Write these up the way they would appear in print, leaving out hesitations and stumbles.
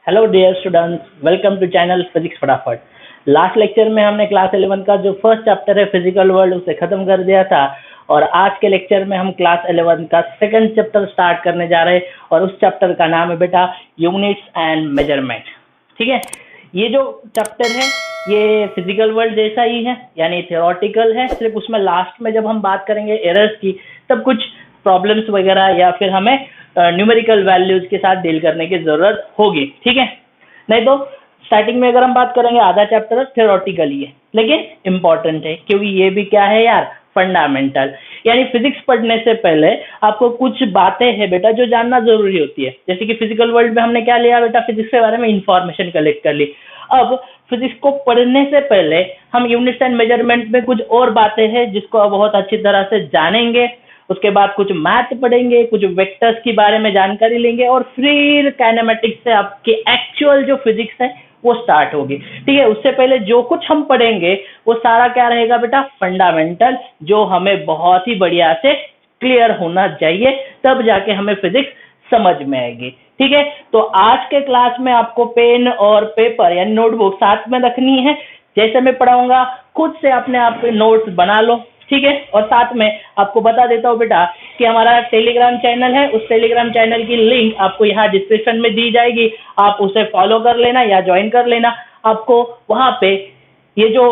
Hello dear students, welcome to channel physics Fatafat. Last lecture में हमने class 11 का जो फर्स्ट चैप्टर है फिजिकल वर्ल्ड उसे खत्म कर दिया था और आज के लेक्चर में हम क्लास 11 का सेकंड चैप्टर स्टार्ट करने जा रहे हैं और उस चैप्टर का नाम है बेटा यूनिट्स एंड मेजरमेंट। ठीक है, ये जो चैप्टर है ये फिजिकल वर्ल्ड जैसा ही है, यानी थियोरेटिकल है, सिर्फ उसमें लास्ट में जब हम बात करेंगे एरर्स की तब कुछ प्रॉब्लम्स वगैरह या फिर हमें न्यूमेरिकल वैल्यूज के साथ डील करने की जरूरत होगी। ठीक है, नहीं तो स्टार्टिंग में अगर हम बात करेंगे आधा चैप्टर थियोरेटिकली है लेकिन इम्पोर्टेंट है क्योंकि ये भी क्या है यार, फंडामेंटल। यानी फिजिक्स पढ़ने से पहले आपको कुछ बातें हैं बेटा जो जानना जरूरी होती है। जैसे कि फिजिकल वर्ल्ड में हमने क्या लिया बेटा, फिजिक्स के बारे में इंफॉर्मेशन कलेक्ट कर ली। अब फिजिक्स को पढ़ने से पहले हम यूनिट्स एंड मेजरमेंट में कुछ और बातें हैं जिसको अब बहुत अच्छी तरह से जानेंगे। उसके बाद कुछ मैथ पढ़ेंगे, कुछ वेक्टर्स के बारे में जानकारी लेंगे और फिर काइनेमेटिक्स से आपकी एक्चुअल जो फिजिक्स है वो स्टार्ट होगी। ठीक है, उससे पहले जो कुछ हम पढ़ेंगे वो सारा क्या रहेगा बेटा, फंडामेंटल, जो हमें बहुत ही बढ़िया से क्लियर होना चाहिए, तब जाके हमें फिजिक्स समझ में आएगी। ठीक है, तो आज के क्लास में आपको पेन और पेपर यानी नोटबुक साथ में रखनी है। जैसे मैं पढ़ाऊंगा खुद से अपने आप के नोट्स बना लो। ठीक है, और साथ में आपको बता देता हूँ बेटा कि हमारा टेलीग्राम चैनल है, उस टेलीग्राम चैनल की लिंक आपको यहाँ डिस्क्रिप्शन में दी जाएगी, आप उसे फॉलो कर लेना या ज्वाइन कर लेना। आपको वहां पे ये जो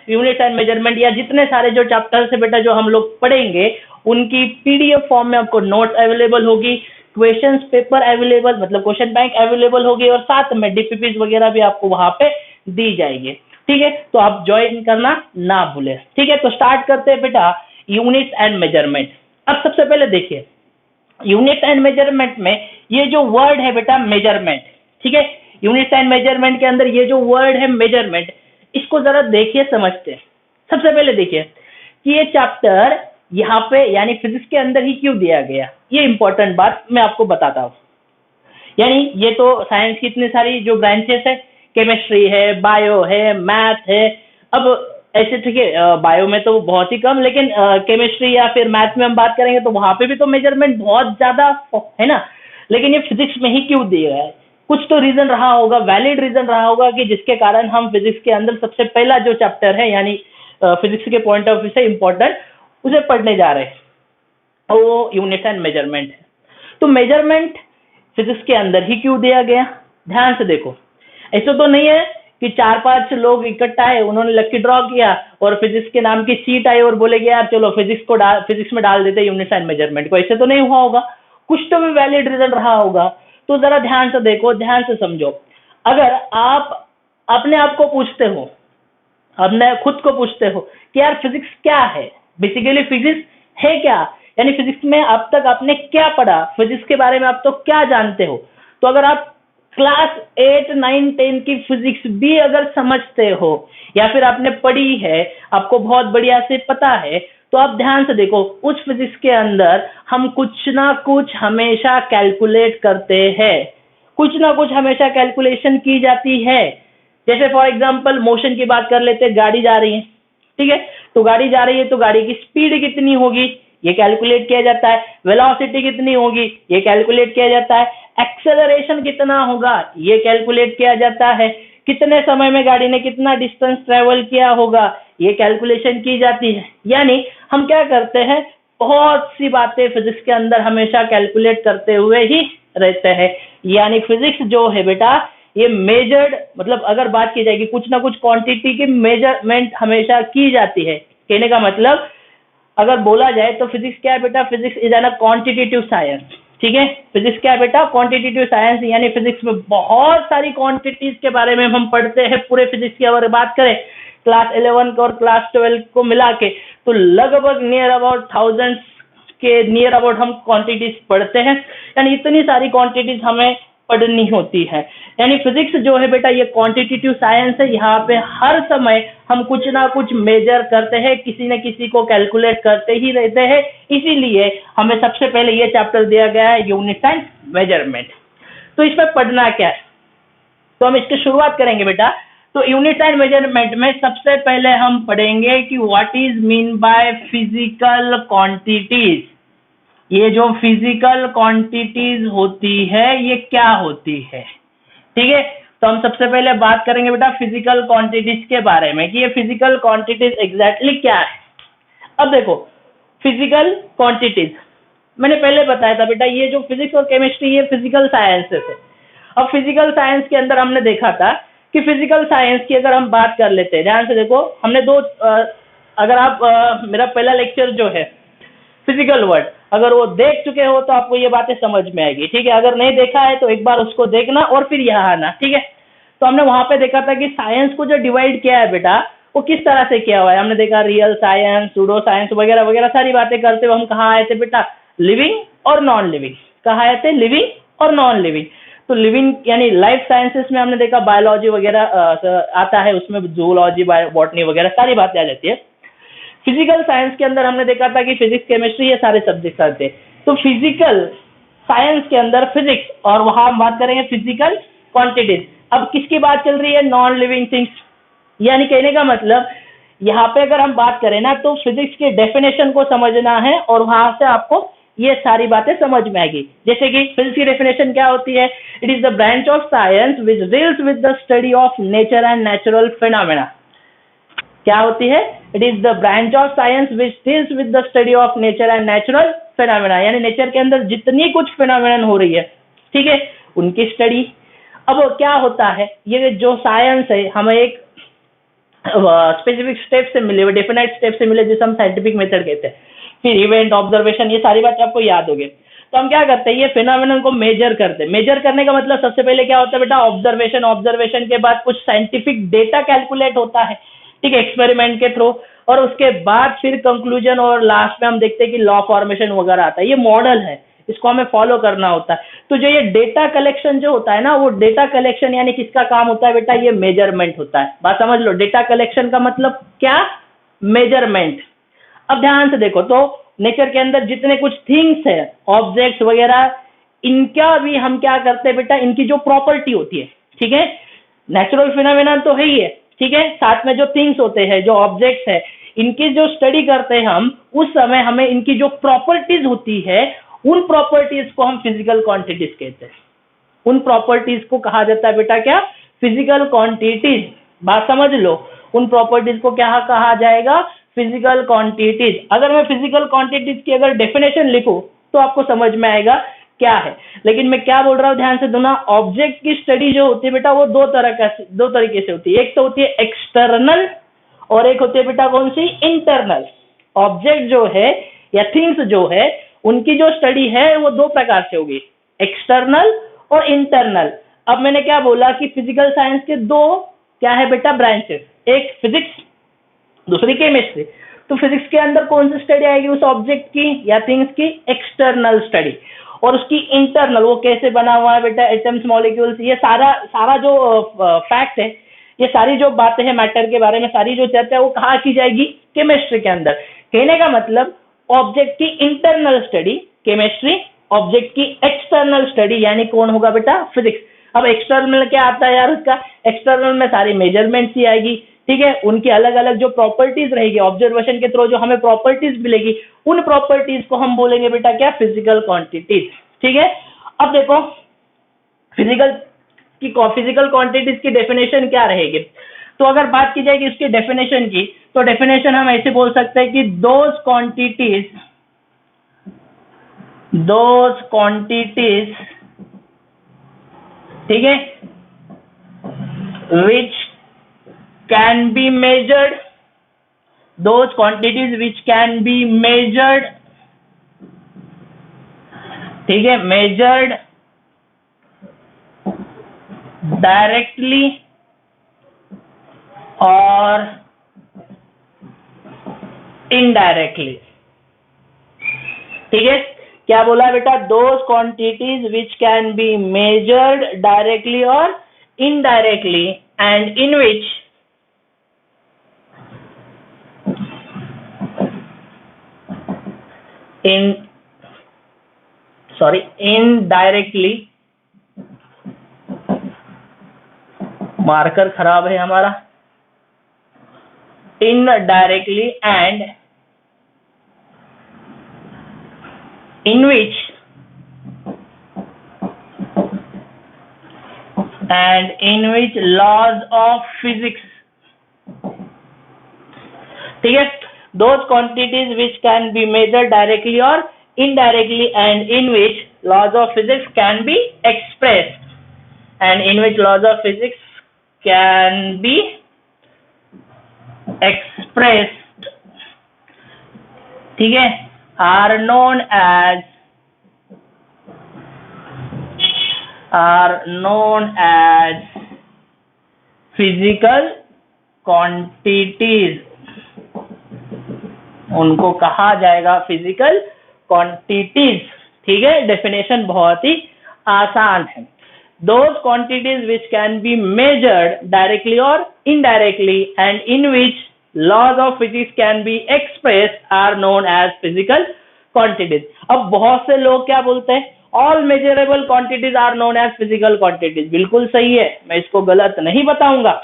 यूनिट एंड मेजरमेंट या जितने सारे जो चैप्टर्स है बेटा जो हम लोग पढ़ेंगे उनकी पीडीएफ फॉर्म में आपको नोट्स अवेलेबल होगी, क्वेश्चंस पेपर अवेलेबल मतलब क्वेश्चन बैंक अवेलेबल होगी और साथ में डीपीपीज वगैरह भी आपको वहां पे दी जाएगी। ठीक है, तो आप ज्वाइन करना ना भूलें। ठीक है, तो स्टार्ट करते हैं बेटा यूनिट्स एंड मेजरमेंट। अब सबसे पहले देखिए यूनिट एंड मेजरमेंट में ये जो वर्ड है बेटा मेजरमेंट, ठीक है, यूनिट्स एंड मेजरमेंट के अंदर ये जो वर्ड है मेजरमेंट, इसको जरा देखिए समझते हैं। सबसे पहले देखिए कि ये चैप्टर यहाँ पे यानी फिजिक्स के अंदर ही क्यों दिया गया, ये इंपॉर्टेंट बात मैं आपको बताता हूँ। यानी ये तो साइंस की इतनी सारी जो ब्रांचेस है, केमिस्ट्री है, बायो है, मैथ है। अब ऐसे ठीक है, बायो में तो बहुत ही कम, लेकिन केमिस्ट्री या फिर मैथ में हम बात करेंगे तो वहां पे भी तो मेजरमेंट बहुत ज्यादा है ना। लेकिन ये फिजिक्स में ही क्यों दिया है, कुछ तो रीजन रहा होगा, वैलिड रीजन रहा होगा कि जिसके कारण हम फिजिक्स के अंदर सबसे पहला जो चैप्टर है यानी फिजिक्स के पॉइंट ऑफ व्यू से इम्पोर्टेंट उसे पढ़ने जा रहे हैं, वो यूनिट एंड मेजरमेंट है। तो मेजरमेंट फिजिक्स के अंदर ही क्यों दिया गया, ध्यान से देखो। ऐसा तो नहीं है कि 4-5 लोग इकट्ठा है, उन्होंने लकी ड्रॉ किया और फिजिक्स के नाम की सीट आई और बोले कि यार चलो फिजिक्स में डाल देते यूनिट्स एंड मेजरमेंट को। ऐसे तो नहीं हुआ होगा, कुछ तो भी वैलिड रीजन रहा होगा। तो जरा ध्यान से देखो, ध्यान से समझो। अगर आप अपने आप को पूछते हो, अपने खुद को पूछते हो कि यार फिजिक्स क्या है, बेसिकली फिजिक्स है क्या, यानी फिजिक्स में अब तक आपने क्या पढ़ा, फिजिक्स के बारे में आप तो क्या जानते हो। तो अगर आप क्लास 8, 9, 10 की फिजिक्स भी अगर समझते हो या फिर आपने पढ़ी है, आपको बहुत बढ़िया से पता है, तो आप ध्यान से देखो उस फिजिक्स के अंदर हम कुछ ना कुछ हमेशा कैलकुलेट करते हैं, कुछ ना कुछ हमेशा कैलकुलेशन की जाती है। जैसे फॉर एग्जांपल मोशन की बात कर लेते हैं, गाड़ी जा रही है, ठीक है, तो गाड़ी जा रही है तो गाड़ी की स्पीड कितनी होगी ये कैलकुलेट किया जाता है, वेलोसिटी कितनी होगी ये कैलकुलेट किया जाता है, एक्सेलरेशन कितना होगा ये कैलकुलेट किया जाता है, कितने समय में गाड़ी ने कितना डिस्टेंस ट्रेवल किया होगा ये कैलकुलेशन की जाती है। यानी हम क्या करते हैं, बहुत सी बातें फिजिक्स के अंदर हमेशा कैलकुलेट करते हुए ही रहते हैं। यानी फिजिक्स जो है बेटा ये मेजर्ड, मतलब अगर बात की जाएगी कुछ ना कुछ क्वांटिटी की मेजरमेंट हमेशा की जाती है। कहने का मतलब अगर बोला जाए तो फिजिक्स क्या है बेटा, physics is an quantitative science. ठीक है, फिजिक्स क्या है बेटा, क्वांटिटेटिव साइंस। यानी फिजिक्स में बहुत सारी क्वांटिटीज के बारे में हम पढ़ते हैं। पूरे फिजिक्स की अगर बात करें क्लास 11 और क्लास 12 को मिला के तो लगभग नियर अबाउट थाउजेंड्स के नियर अबाउट हम क्वांटिटीज पढ़ते हैं। यानी इतनी सारी क्वांटिटीज हमें पढ़नी होती है। यानी फिजिक्स जो है बेटा ये क्वांटिटेटिव साइंस है। यहाँ पे हर समय हम कुछ ना कुछ मेजर करते हैं, किसी न किसी को कैलकुलेट करते ही रहते हैं। इसीलिए हमें सबसे पहले ये चैप्टर दिया गया है यूनिट एंड मेजरमेंट। तो इसमें पढ़ना क्या है, तो हम इसकी शुरुआत करेंगे बेटा। तो यूनिट एंड मेजरमेंट में सबसे पहले हम पढ़ेंगे कि what is mean by physical quantities. ये जो फिजिकल क्वांटिटीज होती है ये क्या होती है, ठीक है। तो हम सबसे पहले बात करेंगे बेटा फिजिकल क्वांटिटीज के बारे में कि ये फिजिकल क्वांटिटीज एग्जैक्टली क्या है। अब देखो फिजिकल क्वांटिटीज मैंने पहले बताया था बेटा, ये जो फिजिक्स और केमिस्ट्री ये फिजिकल साइंसेस है। अब फिजिकल साइंस के अंदर हमने देखा था कि फिजिकल साइंस की अगर हम बात कर लेते हैं, ध्यान से देखो हमने अगर आप मेरा पहला लेक्चर जो है फिजिकल वर्ल्ड अगर वो देख चुके हो तो आपको ये बातें समझ में आएगी, ठीक है। अगर नहीं देखा है तो एक बार उसको देखना और फिर यहाँ आना, ठीक है। तो हमने वहां पे देखा था कि साइंस को जो डिवाइड किया है बेटा वो किस तरह से किया हुआ है। हमने देखा रियल साइंस, सूडो साइंस वगैरह वगैरह सारी बातें करते हुए हम कहाँ आए थे बेटा, लिविंग और नॉन लिविंग। कहाँ आए थे, लिविंग और नॉन लिविंग। तो लिविंग यानी लाइफ साइंसेस में हमने देखा बायोलॉजी वगैरह आता है, उसमें जूलॉजी बॉटनी वगैरह सारी बातें आ जाती है। फिजिकल साइंस के अंदर हमने देखा था कि फिजिक्स केमिस्ट्री ये सारे सब्जेक्ट आते हैं। तो फिजिकल साइंस के अंदर फिजिक्स और वहां हम बात करेंगे फिजिकल क्वांटिटीज। अब किसकी बात चल रही है, नॉन लिविंग थिंग्स। यानी कहने का मतलब यहाँ पे अगर हम बात करें ना तो फिजिक्स के डेफिनेशन को समझना है और वहां से आपको ये सारी बातें समझ में आएगी। जैसे कि फिजिक्स की डेफिनेशन क्या होती है, it is the branch of science which deals with the study of nature and natural phenomena. क्या होती है, it is the branch of science which deals with the study of nature and natural phenomena. यानी nature के अंदर जितनी कुछ phenomenon हो रही है, ठीक है, उनकी स्टडी। अब क्या होता है, ये जो साइंस है हमें एक स्पेसिफिक स्टेप से मिले, डेफिनेट स्टेप से मिले जिसे हम साइंटिफिक मेथड कहते हैं। फिर इवेंट, ऑब्जर्वेशन, ये सारी बातें आपको याद होगी। तो हम क्या करते हैं, ये फिनोमेनन को मेजर करते हैं। मेजर करने का मतलब सबसे पहले क्या होता है बेटा, ऑब्जर्वेशन। ऑब्जर्वेशन के बाद कुछ साइंटिफिक डेटा कैलकुलेट होता है, ठीक है, एक्सपेरिमेंट के थ्रू। और उसके बाद फिर कंक्लूजन और लास्ट में हम देखते हैं कि लॉ फॉर्मेशन वगैरह आता है। ये मॉडल है, इसको हमें फॉलो करना होता है। तो जो ये डेटा कलेक्शन जो होता है ना, वो डेटा कलेक्शन यानी किसका काम होता है बेटा, ये मेजरमेंट होता है। बात समझ लो, डेटा कलेक्शन का मतलब क्या, मेजरमेंट। अब ध्यान से देखो, तो नेचर के अंदर जितने कुछ थिंग्स है, ऑब्जेक्ट्स वगैरह, इनका भी हम क्या करते हैं बेटा, इनकी जो प्रॉपर्टी होती है, ठीक है, नेचुरल फिनोमेना तो है ही है, ठीक है, साथ में जो थिंग्स होते हैं, जो ऑब्जेक्ट्स है, इनकी जो स्टडी करते हैं हम, उस समय हमें इनकी जो प्रॉपर्टीज होती है, उन प्रॉपर्टीज को हम फिजिकल क्वांटिटीज कहते हैं। उन प्रॉपर्टीज को कहा जाता है बेटा क्या, फिजिकल क्वांटिटीज। बात समझ लो, उन प्रॉपर्टीज को क्या कहा जाएगा, फिजिकल क्वांटिटीज। अगर मैं फिजिकल क्वांटिटीज की अगर डेफिनेशन लिखूं तो आपको समझ में आएगा क्या है। लेकिन मैं क्या बोल रहा हूं, ध्यान से सुनना, ऑब्जेक्ट की स्टडी जो होती है बेटा वो दो तरीके से होती है। एक तो होती है एक्सटर्नल और एक होती है बेटा कौन सी, इंटरनल। ऑब्जेक्ट जो है या थिंग्स जो है उनकी जो स्टडी है वो दो प्रकार से होगी, एक्सटर्नल और इंटरनल। अब मैंने क्या बोला कि फिजिकल साइंस के दो क्या है बेटा, ब्रांचेस, एक फिजिक्स, दूसरी केमिस्ट्री। तो फिजिक्स के अंदर कौन सी स्टडी आएगी उस ऑब्जेक्ट की या थिंग्स की, एक्सटर्नल स्टडी। और उसकी इंटरनल, वो कैसे बना हुआ है बेटा, एटम्स, मॉलिक्यूल्स, ये सारा सारा जो फैक्ट है, ये सारी जो बातें हैं मैटर के बारे में, सारी जो चर्चा है वो कहाँ की जाएगी, केमिस्ट्री के अंदर। कहने का मतलब ऑब्जेक्ट की इंटरनल स्टडी केमिस्ट्री, ऑब्जेक्ट की एक्सटर्नल स्टडी यानी कौन होगा बेटा, फिजिक्स। अब एक्सटर्नल क्या आता है यार, उसका एक्सटर्नल में सारी मेजरमेंट्स ही आएगी, ठीक है, उनकी अलग अलग जो प्रॉपर्टीज रहेगी, ऑब्जर्वेशन के थ्रू जो हमें प्रॉपर्टीज मिलेगी, उन प्रॉपर्टीज को हम बोलेंगे बेटा क्या, फिजिकल क्वांटिटीज, ठीक है। अब देखो फिजिकल क्वांटिटीज की डेफिनेशन क्या रहेगी। तो अगर बात की जाएगी उसकी डेफिनेशन की, तो डेफिनेशन हम ऐसे बोल सकते हैं कि दोज क्वांटिटीज, ठीक है, which can be measured, those quantities which can be measured, ठीक है, measured directly और indirectly, ठीक है। क्या बोला बेटा, those quantities which can be measured directly or indirectly and in which indirectly, marker खराब है हमारा, indirectly and in which and in which laws of physics, ठीक है, those quantities which can be measured directly or indirectly and in which laws of physics can be expressed, and in which laws of physics can be expressed, ठीक है, are known as physical quantities, उनको कहा जाएगा physical quantities, ठीक है। Definition बहुत ही आसान है। Those quantities which can be measured directly or indirectly and in which laws of physics can be expressed are known as physical quantities। अब बहुत से लोग क्या बोलते हैं, all measurable quantities are known as physical quantities। बिल्कुल सही है, मैं इसको गलत नहीं बताऊंगा।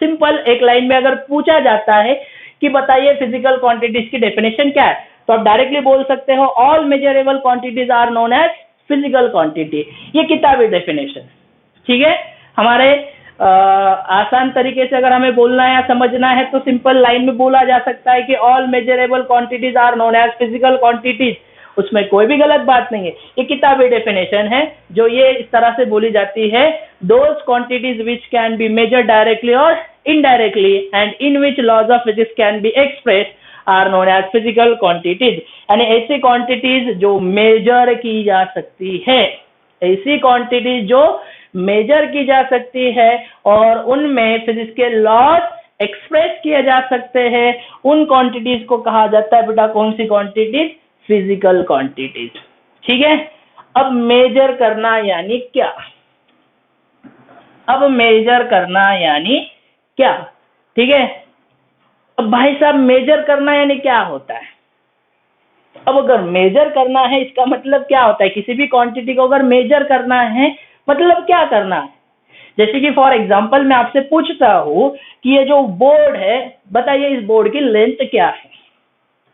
सिंपल एक लाइन में अगर पूछा जाता है कि बताइए फिजिकल क्वांटिटीज की डेफिनेशन क्या है, तो आप डायरेक्टली बोल सकते हो all measurable quantities are known as physical quantity. ये किताबी डेफिनेशन, ठीक है। हमारे आसान तरीके से अगर हमें बोलना है या समझना है तो सिंपल लाइन में बोला जा सकता है कि all measurable quantities are known as physical quantities. उसमें कोई भी गलत बात नहीं है, ये किताबी डेफिनेशन है जो ये इस तरह से बोली जाती है, those quantities which can be measured directly और indirectly and in which laws of physics can be expressed are known as physical quantities. यानी ऐसी क्वांटिटीज जो मेजर की जा सकती है, ऐसी क्वांटिटीज जो मेजर की जा सकती है और उनमें फिजिक्स के लॉज एक्सप्रेस किए जा सकते हैं, उन क्वांटिटीज को कहा जाता है बेटा कौन सी क्वांटिटीज, फिजिकल क्वांटिटीज, ठीक है। अब मेजर करना यानी क्या, अब मेजर करना यानी क्या, ठीक है। अब भाई साहब मेजर करना यानी क्या होता है, अब अगर मेजर करना है इसका मतलब क्या होता है, किसी भी क्वांटिटी को अगर मेजर करना है मतलब क्या करना है। जैसे कि फॉर एग्जांपल मैं आपसे पूछता हूं कि ये जो बोर्ड है, बताइए इस बोर्ड की लेंथ क्या है।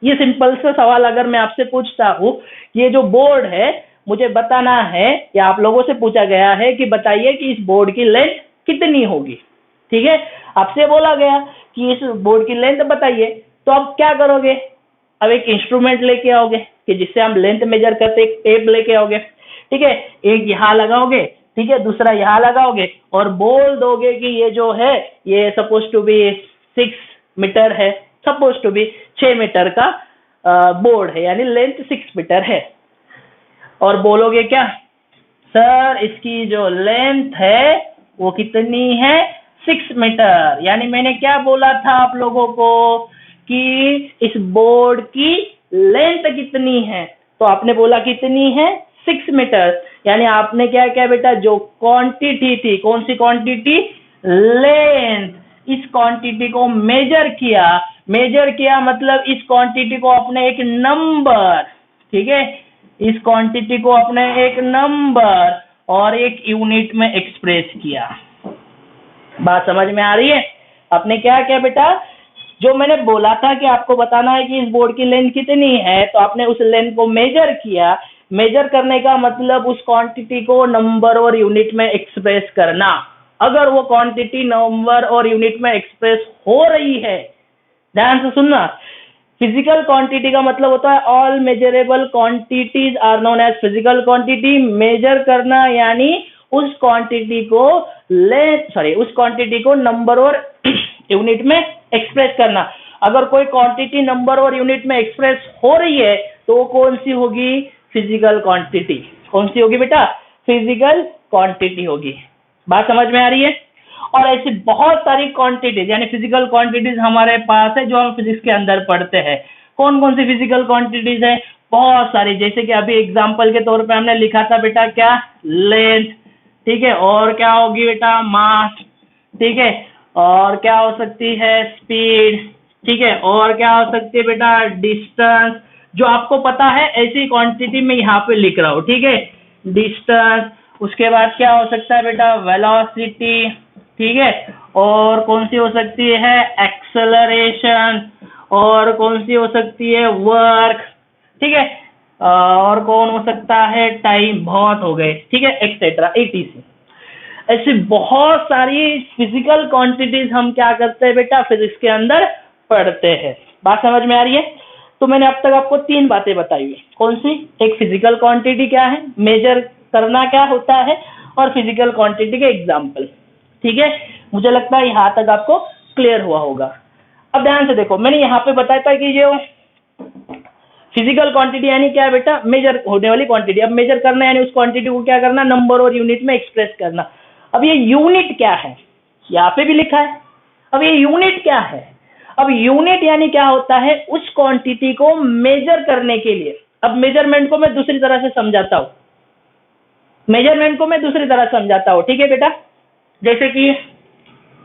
ये सिंपल सा सवाल अगर मैं आपसे पूछता हूं कि ये जो बोर्ड है मुझे बताना है, या आप लोगों से पूछा गया है कि बताइए कि इस बोर्ड की लेंथ कितनी होगी, ठीक है। आपसे बोला गया कि इस बोर्ड की लेंथ बताइए, तो आप क्या करोगे, अब एक इंस्ट्रूमेंट लेके आओगे कि जिससे हम लेंथ मेजर करते, एक टेप लेके आओगे, ठीक है। एक यहाँ लगाओगे, ठीक है, दूसरा यहाँ लगाओगे और बोल दोगे कि ये जो है ये सपोज टू बी 6 मीटर है, सपोज टू बी 6 मीटर का बोर्ड है, यानी लेंथ 6 मीटर है। और बोलोगे क्या, सर इसकी जो लेंथ है वो कितनी है, 6 मीटर। यानी मैंने क्या बोला था आप लोगों को कि इस बोर्ड की लेंथ कितनी है, तो आपने बोला कितनी है, 6 मीटर। यानी आपने क्या किया बेटा, जो क्वांटिटी थी, कौन सी क्वांटिटी, लेंथ, इस क्वांटिटी को मेजर किया। मेजर किया मतलब इस क्वांटिटी को अपने एक नंबर, ठीक है, इस क्वांटिटी को अपने एक नंबर और एक यूनिट में एक्सप्रेस किया। बात समझ में आ रही है। आपने क्या किया बेटा, जो मैंने बोला था कि आपको बताना है कि इस बोर्ड की लेंथ कितनी है, तो आपने उस लेंथ को मेजर किया। मेजर करने का मतलब उस क्वांटिटी को नंबर और यूनिट में एक्सप्रेस करना। अगर वो क्वांटिटी नंबर और यूनिट में एक्सप्रेस हो रही है, ध्यान से सुनना, फिजिकल क्वांटिटी का मतलब होता है all measurable quantities are known as physical quantity. Measure करना यानी उस क्वांटिटी को उस क्वांटिटी को नंबर और यूनिट में एक्सप्रेस करना। अगर कोई क्वांटिटी नंबर और यूनिट में एक्सप्रेस हो रही है तो वो कौन सी होगी, फिजिकल क्वांटिटी। कौन सी होगी बेटा, फिजिकल क्वांटिटी होगी। बात समझ में आ रही है। और ऐसी बहुत सारी क्वांटिटीज यानी फिजिकल क्वांटिटीज हमारे पास है जो हम फिजिक्स के अंदर पढ़ते हैं। कौन कौन सी फिजिकल क्वांटिटीज है, बहुत सारी। जैसे कि अभी एग्जांपल के तौर पे हमने लिखा था बेटा क्या, लेंथ, ठीक है, और क्या होगी बेटा, मास, ठीक है, और क्या हो सकती है, स्पीड, ठीक है, और क्या हो सकती है बेटा, डिस्टेंस। जो आपको पता है ऐसी क्वांटिटी में यहाँ पे लिख रहा हूँ, ठीक है, डिस्टेंस। उसके बाद क्या हो सकता है बेटा, वेलोसिटी, ठीक है, और कौन सी हो सकती है, एक्सेलरेशन, और कौन सी हो सकती है, वर्क, ठीक है, और कौन हो सकता है, टाइम। बहुत हो गए, ठीक है, एक्सेट्रा etc। ऐसी बहुत सारी फिजिकल क्वांटिटीज हम क्या करते हैं बेटा, फिजिक्स के अंदर पढ़ते हैं। बात समझ में आ रही है? तो मैंने अब तक आपको 3 बातें बताई हुई। कौन सी? एक फिजिकल क्वांटिटी क्या है, मेजर करना क्या होता है, और फिजिकल क्वांटिटी के एग्जाम्पल। ठीक है, मुझे लगता है यहाँ तक आपको क्लियर हुआ होगा। अब ध्यान से देखो, मैंने यहाँ पे बताया था कि जो फिजिकल क्वांटिटी यानी क्या है बेटा, मेजर होने वाली क्वांटिटी। अब मेजर करना यानी उस क्वांटिटी को क्या करना, नंबर और यूनिट में एक्सप्रेस करना। अब ये यूनिट क्या है, यहाँ पे भी लिखा है। अब ये यूनिट क्या है? अब यूनिट यानी क्या होता है, उस क्वांटिटी को मेजर करने के लिए। अब मेजरमेंट को मैं दूसरी तरह से समझाता हूं, ठीक है बेटा। जैसे कि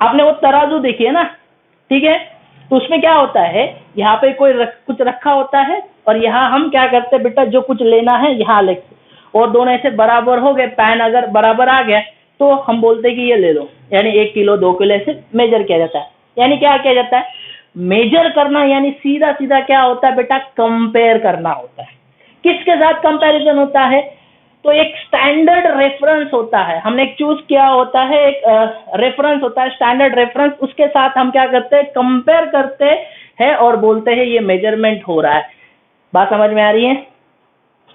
आपने वो तराजू देखी है ना, ठीक है, तो उसमें क्या होता है, यहाँ पे कुछ रखा होता है और यहाँ हम क्या करते हैं बेटा, जो कुछ लेना है यहाँ लेते, और दोनों ऐसे बराबर हो गए, पैन अगर बराबर आ गया तो हम बोलते हैं कि ये ले लो, यानी 1 किलो 2 किलो ऐसे मेजर किया जाता है। यानी क्या किया जाता है, मेजर करना यानी सीधा सीधा क्या होता है बेटा, कंपेयर करना होता है। किसके साथ कंपैरिजन होता है? तो एक स्टैंडर्ड रेफरेंस होता है, हमने एक चूज किया होता है, एक रेफरेंस होता है, स्टैंडर्ड रेफरेंस, उसके साथ हम क्या करते हैं, कंपेयर करते हैं और बोलते हैं ये मेजरमेंट हो रहा है। बात समझ में आ रही है?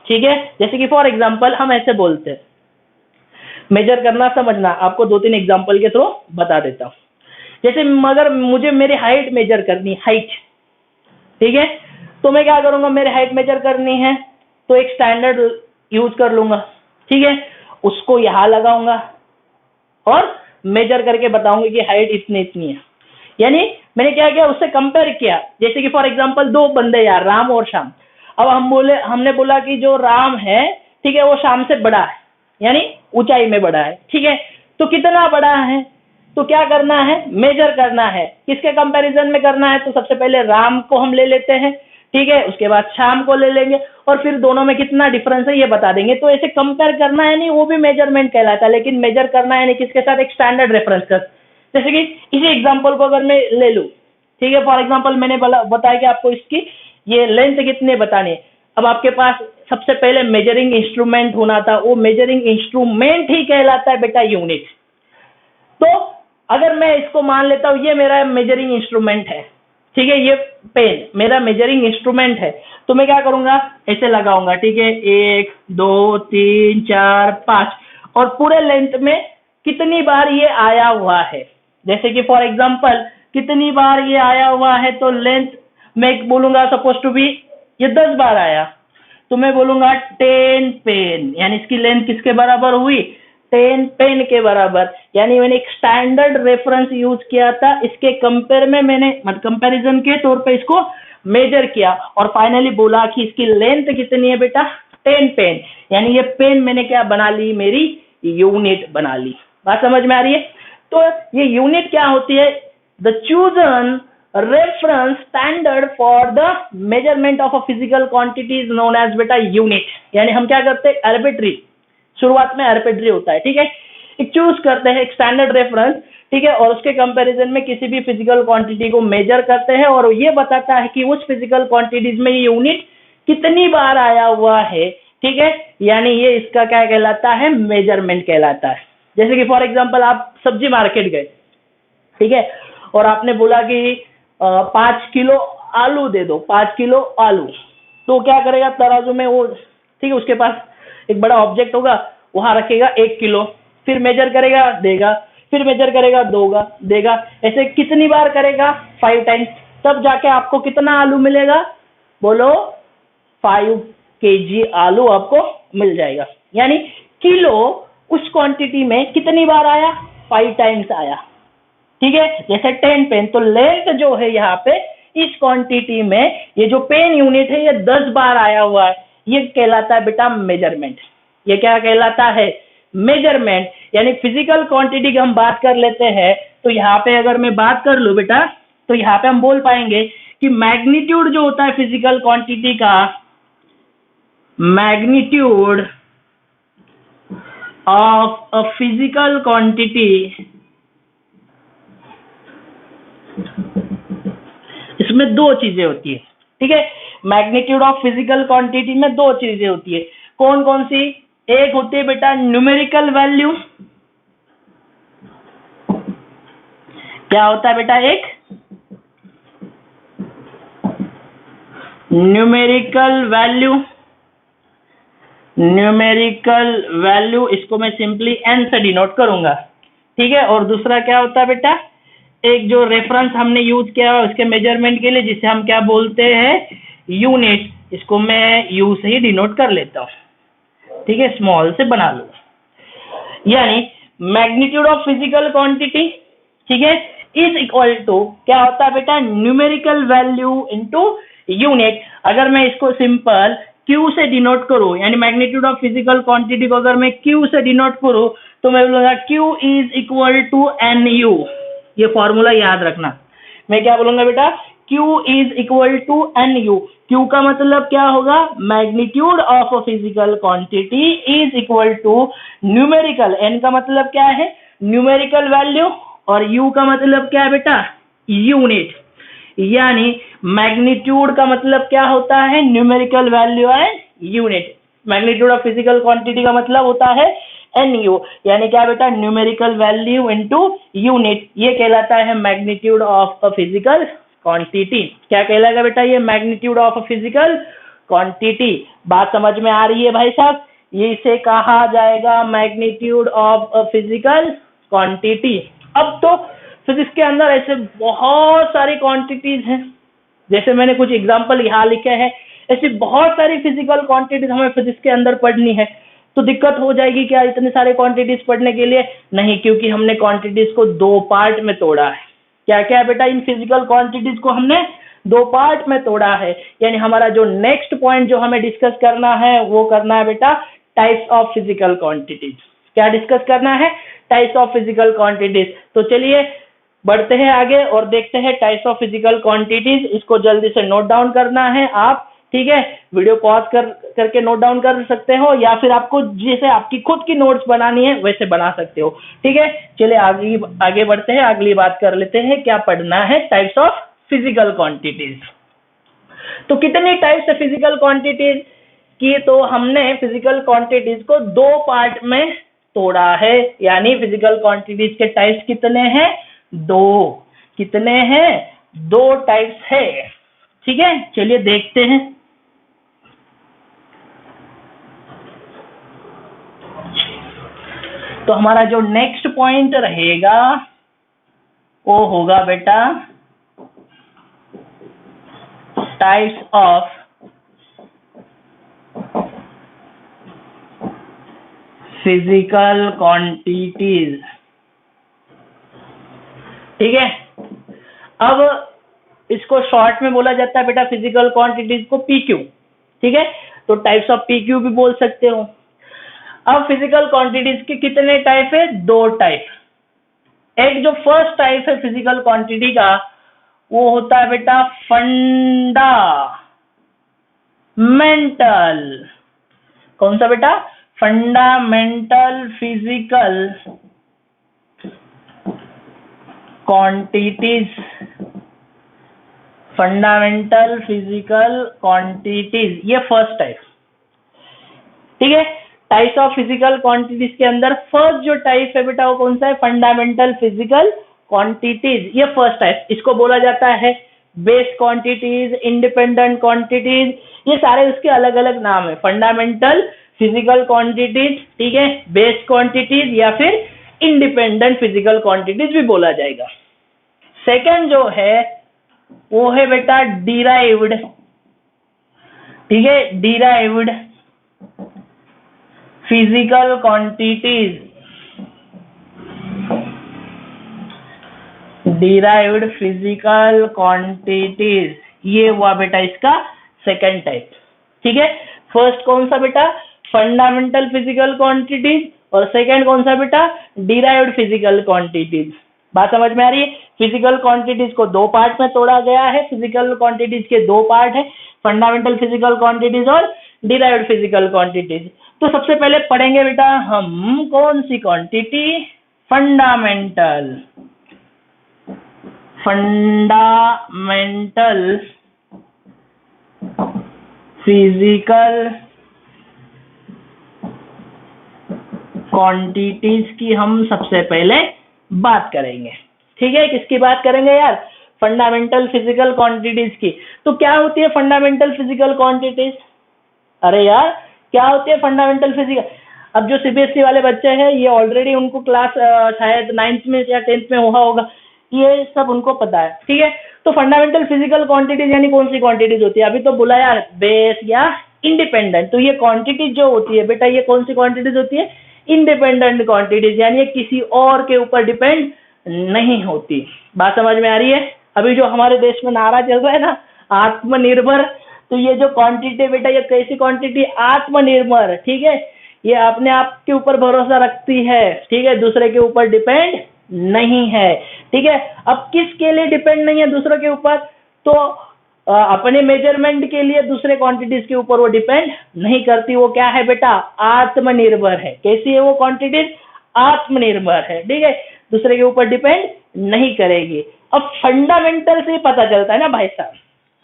ठीक है, जैसे कि फॉर एग्जांपल हम ऐसे बोलते हैं, मेजर करना समझना, आपको 2-3 एग्जांपल के थ्रू बता देता हूं। जैसे मगर मुझे मेरी हाइट मेजर करनी, हाइट, ठीक है, तो मैं क्या करूंगा, मेरी हाइट मेजर करनी है तो एक स्टैंडर्ड यूज कर लूंगा, ठीक है, उसको यहां लगाऊंगा और मेजर करके बताऊंगा कि हाइट इतनी इतनी है। यानी मैंने क्या किया, उससे कंपेयर किया। जैसे कि फॉर एग्जांपल 2 बंदे यार, राम और श्याम। अब हमने बोला कि जो राम है, ठीक है, वो श्याम से बड़ा है, यानी ऊंचाई में बड़ा है, ठीक है, तो कितना बड़ा है, तो क्या करना है, मेजर करना है। किसके कंपैरिजन में करना है, तो सबसे पहले राम को हम ले लेते हैं, ठीक है, उसके बाद श्याम को ले लेंगे और फिर दोनों में कितना डिफरेंस है ये बता देंगे। तो ऐसे कंपेयर करना है नहीं, वो भी मेजरमेंट कहलाता है, लेकिन मेजर करना है नहीं किसके साथ, एक स्टैंडर्ड रेफरेंस का। जैसे कि इसी एग्जांपल को अगर मैं ले लूं, ठीक है, फॉर एग्जांपल मैंने बताया कि आपको इसकी ये लेंथ कितने बतानी है। अब आपके पास सबसे पहले मेजरिंग इंस्ट्रूमेंट होना था, वो मेजरिंग इंस्ट्रूमेंट ही कहलाता है बेटा यूनिट। तो अगर मैं इसको मान लेता हूं ये मेरा मेजरिंग इंस्ट्रूमेंट है, ठीक है, ये पेन मेरा मेजरिंग इंस्ट्रूमेंट है, तो मैं क्या करूंगा, ऐसे लगाऊंगा, ठीक है, 1 2 3 4 5, और पूरे लेंथ में कितनी बार ये आया हुआ है। जैसे कि फॉर एग्जांपल कितनी बार ये आया हुआ है, तो लेंथ मैं बोलूंगा सपोज टू बी ये 10 बार आया, तो मैं बोलूंगा 10 पेन, यानी इसकी लेंथ किसके बराबर हुई, 10 पेन के बराबर। यानी मैंने एक स्टैंडर्ड रेफरेंस यूज किया था, इसके कंपेयर में मैंने कंपैरिजन के तौर पे इसको मेजर किया और फाइनली बोला कि इसकी लेंथ कितनी है बेटा, 10 पेन। यानी ये पेन मैंने क्या बना ली, मेरी यूनिट बना ली। बात समझ में आ रही है? तो ये यूनिट क्या होती है, the chosen reference standard for the measurement of a physical quantity is known as बेटा यूनिट। यानी हम क्या करते हैं, आर्बिट्री, शुरुआत में आर्बिट्री होता है, ठीक है, एक चूज करते हैं एक स्टैंडर्ड रेफरेंस, ठीक है, और उसके कंपैरिजन में किसी भी फिजिकल क्वांटिटी को मेजर करते हैं और ये बताता है कि उस फिजिकल क्वांटिटीज में ये यूनिट कितनी बार आया हुआ है, ठीक है, यानी ये इसका क्या कहलाता है, मेजरमेंट कहलाता है। जैसे कि फॉर एग्जांपल आप सब्जी मार्केट गए, ठीक है, और आपने बोला कि 5 किलो आलू दे दो, 5 किलो आलू, तो क्या करेगा तराजू में वो, ठीक है, उसके पास एक बड़ा ऑब्जेक्ट होगा, वहां रखेगा 1 किलो, फिर मेजर करेगा देगा, फिर मेजर करेगा देगा, ऐसे कितनी बार करेगा, 5 टाइम्स, तब जाके आपको कितना आलू मिलेगा, बोलो 5 kg आलू आपको मिल जाएगा। यानी किलो उस क्वांटिटी में कितनी बार आया, 5 टाइम्स आया, ठीक है। जैसे 10 पेन, तो लेंथ जो है यहाँ पे इस क्वांटिटी में ये जो पेन यूनिट है ये 10 बार आया हुआ है, ये कहलाता है बेटा मेजरमेंट। ये क्या कहलाता है, मेजरमेंट। यानी फिजिकल क्वांटिटी की हम बात कर लेते हैं, तो यहाँ पे अगर मैं बात कर लूं बेटा, तो यहाँ पे हम बोल पाएंगे कि मैग्नीट्यूड जो होता है फिजिकल क्वांटिटी का, magnitude of a physical quantity, इसमें 2 चीजें होती है, ठीक है। मैग्नीट्यूड ऑफ फिजिकल क्वांटिटी में 2 चीजें होती है, कौन कौन सी, एक होती है बेटा न्यूमेरिकल वैल्यू, क्या होता है बेटा? एक न्यूमेरिकल वैल्यू, इसको मैं सिंपली n से डिनोट करूंगा, ठीक है। और दूसरा क्या होता है बेटा? एक जो रेफरेंस हमने यूज किया है उसके मेजरमेंट के लिए, जिसे हम क्या बोलते हैं? यूनिट। इसको मैं यू से ही डिनोट कर लेता हूँ, ठीक है, स्मॉल से बना लो। यानी मैग्नीट्यूड ऑफ फिजिकल क्वांटिटी, ठीक है, इज इक्वल टू क्या होता है बेटा? Numerical value into unit. अगर मैं इसको सिंपल Q से डिनोट करूं, यानी मैग्नीट्यूड ऑफ फिजिकल क्वांटिटी को अगर मैं Q से डिनोट करूं, तो मैं बोलूंगा Q is equal to NU। ये फॉर्मूला याद रखना। मैं क्या बोलूंगा बेटा? Q is equal to NU। Q का मतलब क्या होगा? Magnitude of physical quantity is equal to numerical, N का मतलब क्या है? न्यूमेरिकल वैल्यू, और U का मतलब क्या है बेटा? यूनिट। यानी मैग्नीट्यूड का मतलब क्या होता है? Numerical value and unit. Magnitude of physical quantity का मतलब होता है NU, यानी क्या बेटा? Numerical value into unit. ये कहलाता है magnitude of a physical quantity. क्या कहलाएगा बेटा? ये magnitude of a physical quantity. बात समझ में आ रही है भाई साहब? ये इसे कहा जाएगा magnitude of a physical quantity. अब तो फिजिक्स के अंदर ऐसे बहुत सारी क्वांटिटीज हैं, जैसे मैंने कुछ एग्जांपल यहाँ लिखे हैं, ऐसी बहुत सारी फिजिकल क्वांटिटीज हमें फिजिक्स के अंदर पढ़नी है। तो दिक्कत हो जाएगी क्या इतने सारे क्वांटिटीज पढ़ने के लिए? नहीं, क्योंकि हमने क्वांटिटीज को दो पार्ट में तोड़ा है। क्या क्या बेटा? इन फिजिकल क्वांटिटीज को हमने दो पार्ट में तोड़ा है। यानी हमारा जो नेक्स्ट पॉइंट जो हमें डिस्कस करना है वो करना है बेटा टाइप्स ऑफ फिजिकल क्वांटिटीज। क्या डिस्कस करना है? Types of physical quantities. तो चलिए बढ़ते हैं आगे और देखते हैं टाइप्स ऑफ फिजिकल क्वांटिटीज। इसको जल्दी से नोट डाउन करना है आप, ठीक है। वीडियो पॉज करके नोट डाउन कर सकते हो, या फिर आपको जैसे आपकी खुद की नोट्स बनानी है वैसे बना सकते हो, ठीक है। चलिए आगे बढ़ते हैं, अगली बात कर लेते हैं। क्या पढ़ना है? Types of physical quantities. तो कितनी टाइप्स है फिजिकल क्वांटिटीज की? तो हमने फिजिकल क्वांटिटीज को दो पार्ट में तोड़ा है। यानी फिजिकल क्वांटिटीज के टाइप्स कितने हैं? दो। कितने हैं? दो टाइप्स है, ठीक है। चलिए देखते हैं। तो हमारा जो नेक्स्ट पॉइंट रहेगा वो होगा बेटा टाइप्स ऑफ फिजिकल क्वांटिटीज, ठीक है। अब इसको शॉर्ट में बोला जाता है बेटा फिजिकल क्वांटिटीज को PQ, ठीक है। तो टाइप्स ऑफ PQ भी बोल सकते हो। अब फिजिकल क्वांटिटीज के कितने टाइप है? दो टाइप। एक जो फर्स्ट टाइप है फिजिकल क्वांटिटी का वो होता है बेटा फंडामेंटल। कौन सा बेटा? Fundamental physical quantities. Fundamental physical quantities, ये फर्स्ट टाइप, ठीक है। टाइप्स ऑफ फिजिकल क्वांटिटीज के अंदर फर्स्ट जो टाइप है बेटा वो कौन सा है? फंडामेंटल फिजिकल क्वांटिटीज, ये फर्स्ट टाइप। इसको बोला जाता है बेस क्वांटिटीज, इंडिपेंडेंट क्वांटिटीज, ये सारे उसके अलग अलग नाम है। फंडामेंटल फिजिकल क्वांटिटीज, ठीक है, बेस क्वांटिटीज या फिर इंडिपेंडेंट फिजिकल क्वांटिटीज भी बोला जाएगा। सेकंड जो है वो है बेटा डिराइव्ड, ठीक है, derived physical quantities. Derived physical quantities, ये हुआ बेटा इसका सेकंड टाइप, ठीक है। फर्स्ट कौन सा बेटा? फंडामेंटल फिजिकल क्वांटिटीज, और सेकंड कौन सा बेटा? Derived physical quantities. बात समझ में आ रही है? फिजिकल क्वांटिटीज को दो पार्ट में तोड़ा गया है। फिजिकल क्वांटिटीज के दो पार्ट है, फंडामेंटल फिजिकल क्वांटिटीज और डिराइव्ड फिजिकल क्वांटिटीज। तो सबसे पहले पढ़ेंगे बेटा हम कौन सी क्वांटिटी? फंडामेंटल फिजिकल क्वांटिटीज की हम सबसे पहले बात करेंगे, ठीक है, किसकी बात करेंगे यार? फंडामेंटल फिजिकल क्वांटिटीज की। तो क्या होती है फंडामेंटल फिजिकल क्वांटिटीज? अरे यार क्या होती है फंडामेंटल फिजिकल? अब जो सीबीएसई वाले बच्चे हैं ये ऑलरेडी उनको क्लास शायद 9th में या 10th में हुआ होगा, ये सब उनको पता है। ठीक है, तो फंडामेंटल फिजिकल क्वांटिटीज यानी कौन सी क्वांटिटीज होती है? अभी तो बोला यार बेस या इंडिपेंडेंट। तो ये क्वांटिटी जो होती है बेटा, ये कौन सी क्वांटिटीज होती है? इंडिपेंडेंट क्वांटिटीज, यानी किसी और के ऊपर डिपेंड नहीं होती। बात समझ में आ रही है? अभी जो हमारे देश में नारा चल रहा है ना, आत्मनिर्भर, तो ये जो क्वांटिटी बेटा, ये कैसी क्वांटिटी? आत्मनिर्भर। ठीक है, ये अपने आप के ऊपर भरोसा रखती है। ठीक है, दूसरे के ऊपर डिपेंड नहीं है। ठीक है, अब किसके लिए डिपेंड नहीं है दूसरों के ऊपर? तो अपने मेजरमेंट के लिए दूसरे क्वांटिटीज के ऊपर वो डिपेंड नहीं करती। वो क्या है बेटा? आत्मनिर्भर है। कैसी है वो क्वांटिटीज? आत्मनिर्भर है। ठीक है, दूसरे के ऊपर डिपेंड नहीं करेगी। अब फंडामेंटल से पता चलता है ना भाई साहब।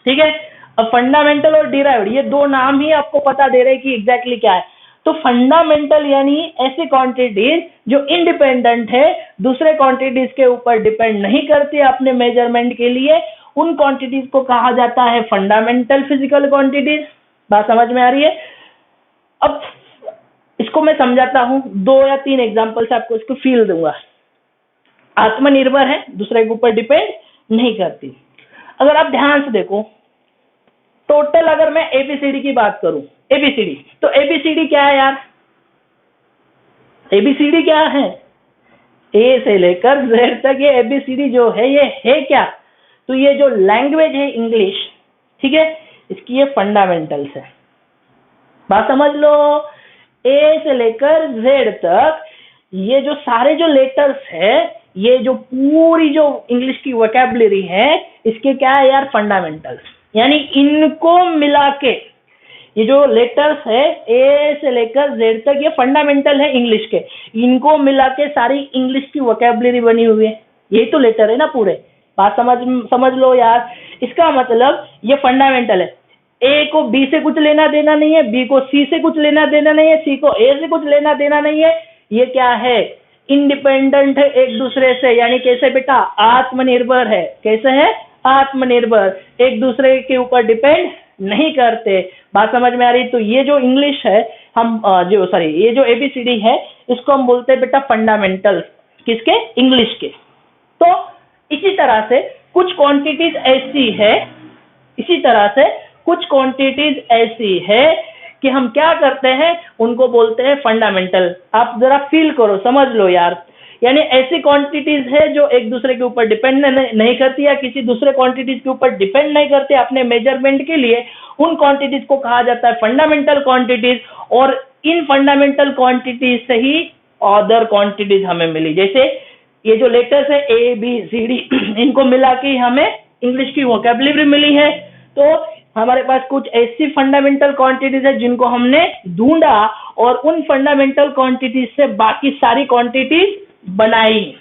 ठीक है, अब फंडामेंटल और डिराइव्ड ये दो नाम ही आपको पता दे रहे हैं कि एग्जैक्टली क्या है। तो फंडामेंटल यानी ऐसी क्वांटिटीज जो इंडिपेंडेंट है, दूसरे क्वांटिटीज के ऊपर डिपेंड नहीं करती अपने मेजरमेंट के लिए, उन क्वांटिटीज को कहा जाता है फंडामेंटल फिजिकल क्वांटिटीज। बात समझ में आ रही है? अब इसको मैं समझाता हूं, 2 या 3 एग्जांपल से आपको इसको फील दूंगा। आत्मनिर्भर है, दूसरे के ऊपर डिपेंड नहीं करती। अगर आप ध्यान से देखो, टोटल अगर मैं एबीसीडी की बात करूं, एबीसीडी, तो एबीसीडी क्या है यार? एबीसीडी क्या है? ए से लेकर जेड तक ये एबीसीडी जो है ये है क्या? तो ये जो लैंग्वेज है इंग्लिश, ठीक है, इसकी ये फंडामेंटल्स है। बात समझ लो, ए से लेकर जेड तक ये जो सारे जो लेटर्स है, ये जो पूरी जो इंग्लिश की वोकैबुलरी है, इसके क्या है यार? फंडामेंटल्स। यानी इनको मिला के ये जो लेटर्स है ए से लेकर जेड तक, ये फंडामेंटल है इंग्लिश के। इनको मिला के सारी इंग्लिश की वोकैबुलरी बनी हुई है। यही तो लेटर है ना पूरे। बात समझ लो यार। इसका मतलब ये फंडामेंटल है। ए को बी से कुछ लेना देना नहीं है, बी को सी से कुछ लेना देना नहीं है, सी को ए से कुछ लेना देना नहीं है। ये क्या है? इंडिपेंडेंट है एक दूसरे से। यानी कैसे बेटा? आत्मनिर्भर है। कैसे है? आत्मनिर्भर, एक दूसरे के ऊपर डिपेंड नहीं करते। बात समझ में आ रही? तो ये जो इंग्लिश है, हम ये जो एबीसीडी है, इसको हम बोलते हैं बेटा फंडामेंटल। किसके? इंग्लिश के। तो इसी तरह से कुछ क्वांटिटीज ऐसी है, इसी तरह से कुछ क्वांटिटीज ऐसी है कि हम क्या करते हैं, उनको बोलते हैं फंडामेंटल। आप जरा फील करो, समझ लो यार। यानी ऐसी क्वांटिटीज है जो एक दूसरे के ऊपर डिपेंड नहीं करती या किसी दूसरे क्वांटिटीज के ऊपर डिपेंड नहीं करते अपने मेजरमेंट के लिए, उन क्वांटिटीज को कहा जाता है फंडामेंटल क्वांटिटीज। और इन फंडामेंटल क्वांटिटीज से ही अदर क्वांटिटीज हमें मिली। जैसे ये जो लेटर्स है ए बी सी डी, इनको मिला के हमें इंग्लिश की वोकैबुलरी मिली है। तो हमारे पास कुछ ऐसी फंडामेंटल क्वांटिटीज है जिनको हमने ढूंढा और उन फंडामेंटल क्वांटिटीज से बाकी सारी क्वांटिटीज बनाई।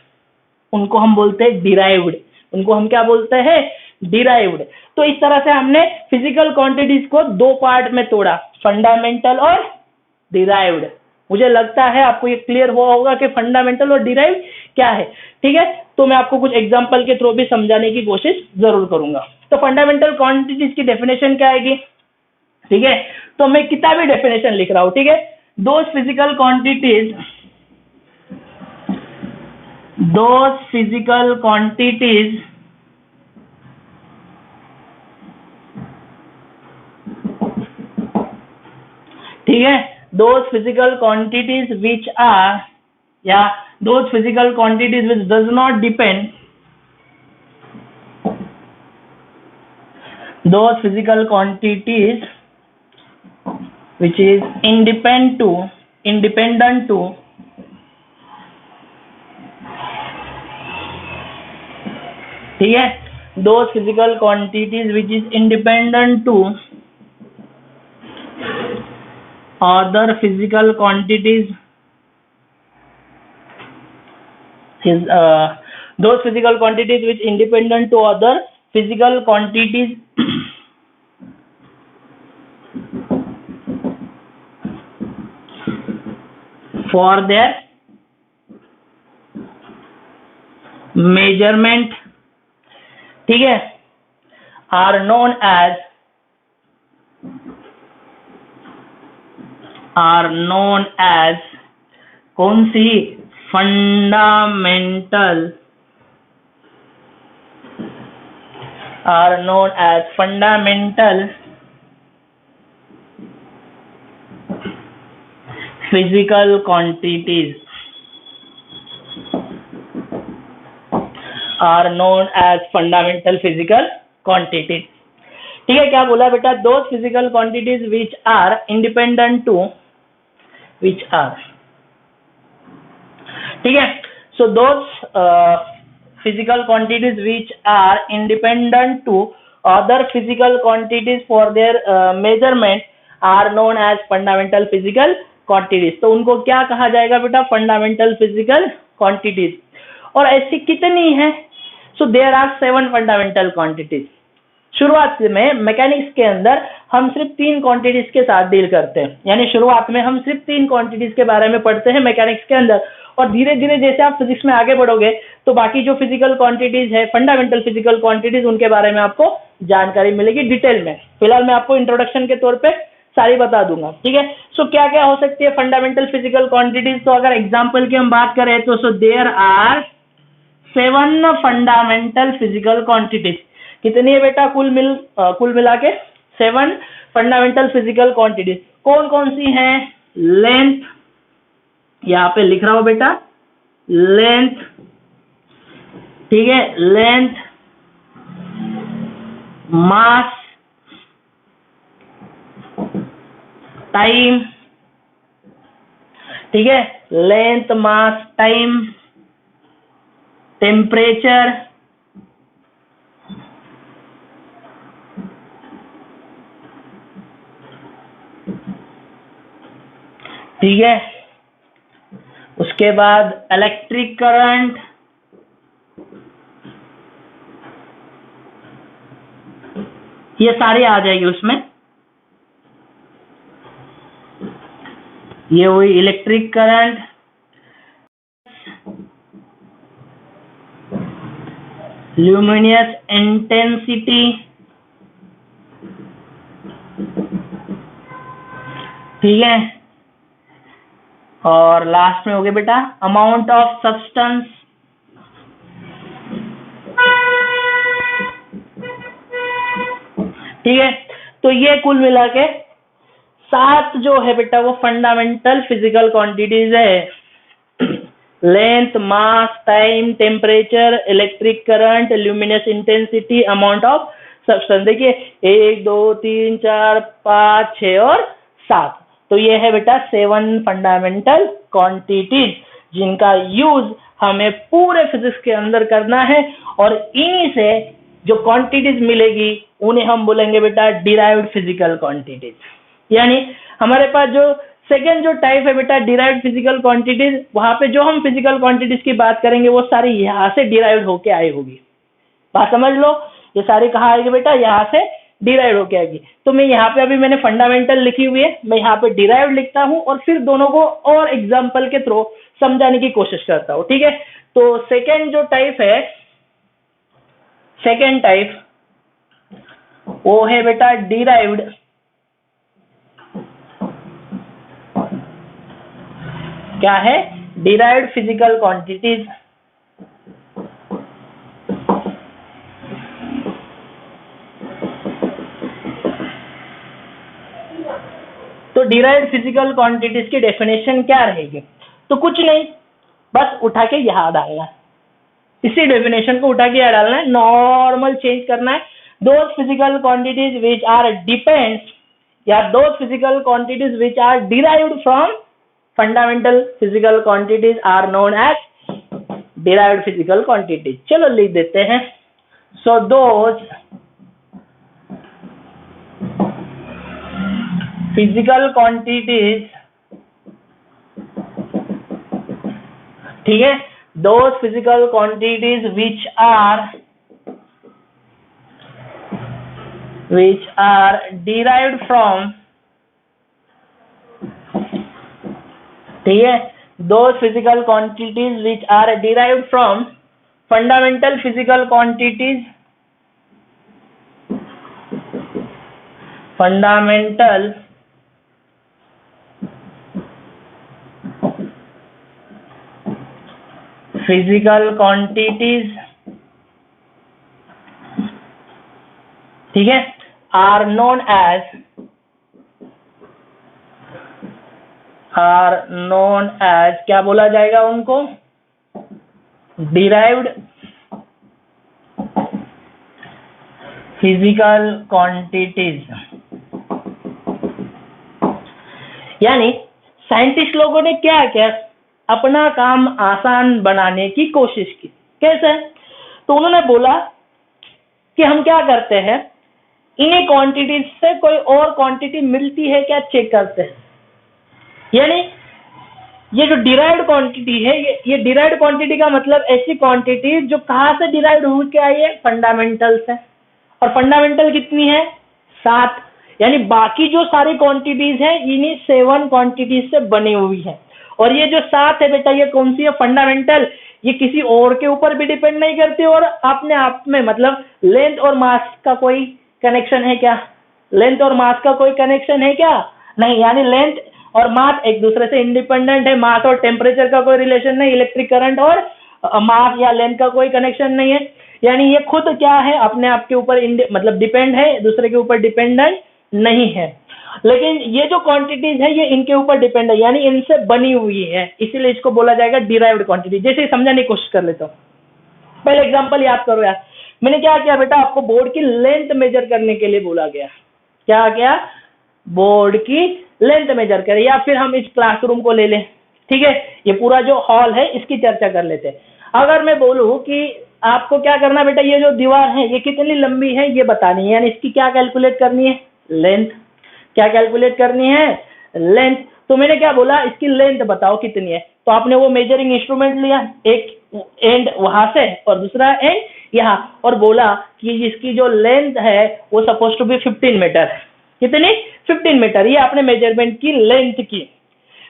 उनको हम बोलते हैं डिराइव्ड। उनको हम क्या बोलते हैं? डिराइव्ड। तो इस तरह से हमने फिजिकल क्वांटिटीज को 2 पार्ट में तोड़ा, फंडामेंटल और डिराइव्ड। मुझे लगता है आपको ये क्लियर हुआ होगा कि फंडामेंटल और डिराइव्ड क्या है। ठीक है, तो मैं आपको कुछ एग्जांपल के थ्रू भी समझाने की कोशिश जरूर करूंगा। तो फंडामेंटल क्वांटिटीज की डेफिनेशन क्या आएगी? ठीक है, तो मैं किताबी डेफिनेशन लिख रहा हूं। ठीक है, दोज फिजिकल क्वांटिटीज ठीक है, those physical quantities which are, those physical quantities which does not depend, those physical quantities which is independent to ठीक है, those physical quantities which is independent to other physical quantities is those physical quantities which independent to other physical quantities for their measurement, ठीक है, are known as कौन सी? Fundamental, are known as fundamental physical quantities, are known as fundamental physical quantities. ठीक है, क्या बोला बेटा? Those physical quantities which are independent to which are, ठीक है। So those physical quantities which are independent to other physical quantities for their measurement are known as fundamental physical quantities। तो उनको क्या कहा जाएगा बेटा? fundamental physical quantities। और ऐसी कितनी है? so there are 7 fundamental quantities। शुरुआत में मैकेनिक्स के अंदर हम सिर्फ 3 क्वांटिटीज के साथ डील करते हैं, यानी शुरुआत में हम सिर्फ 3 क्वांटिटीज के बारे में पढ़ते हैं मैकेनिक्स के अंदर, और धीरे धीरे जैसे आप फिजिक्स में आगे बढ़ोगे तो बाकी जो फिजिकल क्वांटिटीज है, फंडामेंटल फिजिकल क्वांटिटीज, उनके बारे में आपको जानकारी मिलेगी डिटेल में। फिलहाल मैं आपको इंट्रोडक्शन के तौर पे सारी बता दूंगा, ठीक है। सो क्या क्या हो सकती है फंडामेंटल फिजिकल क्वांटिटीज? तो अगर एग्जाम्पल की हम बात करें तो so there are 7 fundamental physical quantities. कितनी है बेटा? कुल मिला के 7 फंडामेंटल फिजिकल क्वांटिटीज। कौन कौन सी हैं? लेंथ, यहां पे लिख रहा हूं बेटा, लेंथ, ठीक है, लेंथ, मास, टाइम, ठीक है, लेंथ, मास, टाइम, टेम्परेचर, ठीक है, उसके बाद इलेक्ट्रिक करंट, ये सारी आ जाएगी उसमें। ये हुई इलेक्ट्रिक करंट, ल्यूमिनियस इंटेंसिटी, ठीक है, और लास्ट में हो गया बेटा अमाउंट ऑफ सब्सटेंस, ठीक है। तो ये कुल मिला के 7 जो है बेटा वो फंडामेंटल फिजिकल क्वांटिटीज है। Length, mass, time, temperature, electric current, luminous intensity, amount of substance. देखिए 1 2 3 4 5 6 और 7। तो ये है बेटा 7 फंडामेंटल क्वांटिटीज जिनका यूज हमें पूरे फिजिक्स के अंदर करना है, और इन्हीं से जो क्वांटिटीज मिलेगी उन्हें हम बोलेंगे बेटा डिराइव्ड फिजिकल क्वांटिटीज। यानी हमारे पास जो सेकेंड जो टाइप है बेटा डिराइव्ड फिजिकल क्वांटिटीज, वहां पे जो हम फिजिकल क्वांटिटीज की बात करेंगे वो सारी यहाँ से डिराइव्ड होके आई होगी। बात समझ लो, ये सारी कहाँ आएगी बेटा? यहाँ से डिराइव्ड होके आएगी। तो मैं यहाँ पे अभी मैंने फंडामेंटल लिखी हुई है, मैं यहाँ पे डिराइव्ड लिखता हूँ और फिर दोनों को और एग्जाम्पल के थ्रू समझाने की कोशिश करता हूँ, ठीक है। तो सेकेंड जो टाइप है, सेकेंड टाइप वो है बेटा डिराइव्ड क्या है? Derived physical quantities. तो डिराइव्ड फिजिकल क्वांटिटीज की डेफिनेशन क्या रहेगी? तो कुछ नहीं, बस उठा के यहां डालना है, इसी डेफिनेशन को उठा के यहां डालना है, नॉर्मल चेंज करना है। Those physical quantities which are depends या those physical quantities which are derived from fundamental physical quantities are known as derived physical quantities. चलो लिख देते हैं। सो दोज फिजिकल क्वांटिटीज, ठीक है, those physical quantities which are derived from, ठीक है, those physical quantities which are derived from fundamental physical quantities, fundamental physical quantities, ठीक है, आर नोन एज क्या बोला जाएगा उनको, डिराइव्ड फिजिकल क्वांटिटीज। यानी साइंटिस्ट लोगों ने क्या किया, अपना काम आसान बनाने की कोशिश की। कैसे? तो उन्होंने बोला कि हम क्या करते हैं, इन्हीं क्वांटिटीज से कोई और क्वांटिटी मिलती है क्या चेक करते हैं। यानी ये जो डिराइव्ड क्वांटिटी है, ये डिराइव्ड क्वांटिटी का मतलब ऐसी क्वांटिटी जो कहां से डिराइव्ड हो के आई है, फंडामेंटल से। और फंडामेंटल कितनी है, 7। यानी बाकी जो सारी क्वांटिटीज है इन्हीं 7 क्वांटिटीज से बनी हुई है। और ये जो 7 है बेटा, ये कौन सी है, फंडामेंटल। ये किसी और के ऊपर भी डिपेंड नहीं करती और अपने आप में, मतलब लेंथ और मास का कोई कनेक्शन है क्या, लेंथ और मास का कोई कनेक्शन है क्या, नहीं। यानी लेंथ और मास एक दूसरे से इंडिपेंडेंट है, मास और टेम्परेचर का कोई रिलेशन नहीं, इलेक्ट्रिक करंट और मास या लेंथ का कोई कनेक्शन नहीं है। यानी ये खुद क्या है, अपने आप के ऊपर मतलब डिपेंड है, दूसरे के ऊपर डिपेंडेंट नहीं है। लेकिन ये जो क्वांटिटीज है ये इनके ऊपर डिपेंड है, यानी इनसे बनी हुई है, इसीलिए इसको बोला जाएगा डिराइव्ड क्वांटिटी। जैसे समझने की कोशिश कर लेता हूं, पहले एग्जांपल याद करो यार। मैंने क्या किया बेटा, आपको बोर्ड की लेंथ मेजर करने के लिए बोला गया। क्या किया, बोर्ड की लेंथ मेजर करें, या फिर हम इस क्लासरूम को ले लें, ठीक है, ये पूरा जो हॉल है इसकी चर्चा कर लेते हैं। अगर मैं बोलूं कि आपको क्या करना बेटा, ये जो दीवार है ये कितनी लंबी है ये बतानी है, यानी इसकी क्या कैलकुलेट करनी है, लेंथ। क्या कैलकुलेट करनी है, लेंथ। तो मैंने क्या बोला, इसकी लेंथ बताओ कितनी है। तो आपने वो मेजरिंग इंस्ट्रूमेंट लिया, एक एंड वहां से और दूसरा एंड यहाँ, और बोला कि इसकी जो लेंथ है वो सपोज टू बी 15 मीटर है। कितनी, 15 मीटर। ये आपने मेजरमेंट की लेंथ की।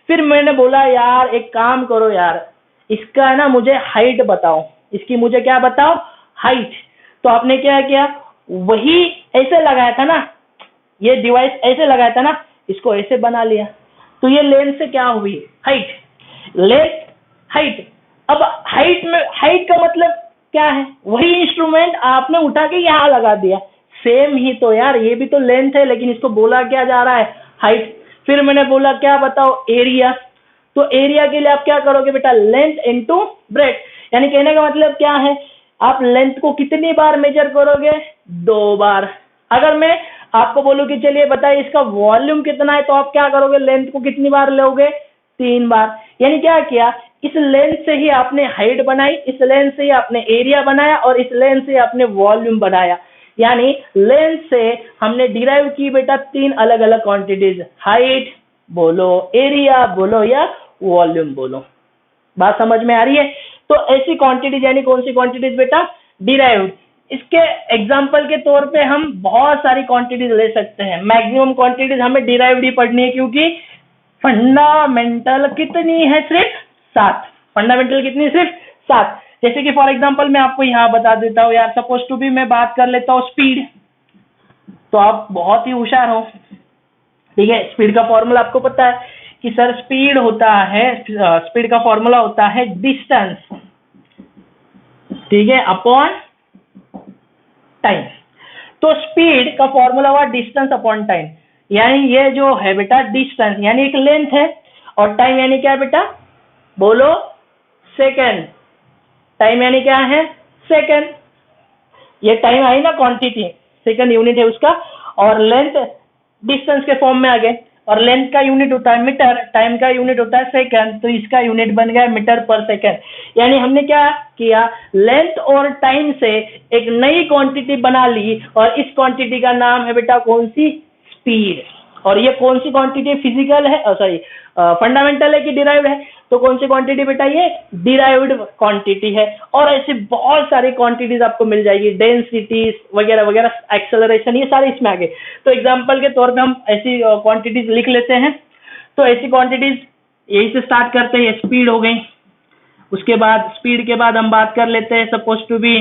फिर मैंने बोला यार एक काम करो यार, इसका ना मुझे हाइट बताओ, इसकी मुझे क्या बताओ, हाइट। तो आपने क्या किया, वही ऐसे लगाया था ना, ये डिवाइस ऐसे लगाया था ना, इसको ऐसे बना लिया। तो ये लेंथ से क्या हुई, हाइट, लेंथ हाइट। अब हाइट में, हाइट का मतलब क्या है, वही इंस्ट्रूमेंट आपने उठा के यहाँ लगा दिया, सेम ही तो यार, ये भी तो लेंथ है, लेकिन इसको बोला क्या जा रहा है, हाइट। फिर मैंने बोला क्या बताओ, एरिया। तो एरिया के लिए आप क्या करोगे बेटा, लेंथ इनटू ब्रेड्थ। यानी कहने का मतलब क्या है, आप लेंथ को कितनी बार मेजर करोगे, 2 बार। अगर मैं आपको बोलूं कि चलिए बताइए इसका वॉल्यूम कितना है, तो आप क्या करोगे, लेंथ को कितनी बार लोगे, 3 बार। यानी क्या किया, इस लेंथ से ही आपने हाइट बनाई, इस लेंथ से ही आपने एरिया बनाया, और इस लेंथ से आपने वॉल्यूम बनाया। यानी लेंथ से हमने डिराइव की बेटा 3 अलग अलग क्वांटिटीज, हाइट बोलो, एरिया बोलो, या वॉल्यूम बोलो। बात समझ में आ रही है। तो ऐसी क्वांटिटीज, यानी कौन सी क्वांटिटीज बेटा, डिराइव्ड। इसके एग्जांपल के तौर पे हम बहुत सारी क्वांटिटीज ले सकते हैं। मैक्सिमम क्वांटिटीज हमें डिराइव्ड ही पढ़नी है, क्योंकि फंडामेंटल कितनी है, सिर्फ 7। फंडामेंटल कितनी, सिर्फ 7। जैसे कि फॉर एग्जांपल मैं आपको यहाँ बता देता हूँ यार, सपोज टू बी मैं बात कर लेता हूँ स्पीड। तो आप बहुत ही होशियार हो, ठीक है। स्पीड का फॉर्मूला आपको पता है कि सर स्पीड होता है, स्पीड का फॉर्मूला होता है डिस्टेंस, ठीक है, अपॉन टाइम। तो स्पीड का फॉर्मूला हुआ डिस्टेंस अपॉन टाइम। यानी ये जो है बेटा डिस्टेंस, यानी एक लेंथ है, और टाइम यानी क्या है बेटा, बोलो, सेकंड। टाइम यानी क्या है, सेकंड। ये टाइम आई ना क्वांटिटी, सेकंड यूनिट है उसका, और लेंथ डिस्टेंस के फॉर्म में आ गए, और लेंथ का यूनिट होता है मीटर, टाइम का यूनिट होता है सेकंड, तो इसका यूनिट बन गया मीटर पर सेकंड। यानी हमने क्या किया, लेंथ और टाइम से एक नई क्वांटिटी बना ली, और इस क्वांटिटी का नाम है बेटा कौन सी, स्पीड। और ये कौन सी क्वांटिटी, फिजिकल है, सॉरी फंडामेंटल है कि डिराइव्ड है, तो कौन सी क्वांटिटी बेटा, ये डिराइव्ड क्वांटिटी है। और ऐसी बहुत सारी क्वांटिटीज आपको मिल जाएगी, डेंसिटीज वगैरह वगैरह, एक्सेलरेशन, ये सारे इसमें आ गए। तो एग्जांपल के तौर पे हम ऐसी क्वांटिटीज लिख लेते हैं। तो ऐसी क्वांटिटीज यही से स्टार्ट करते हैं, स्पीड हो गई, उसके बाद स्पीड के बाद हम बात कर लेते हैं सपोज टू बी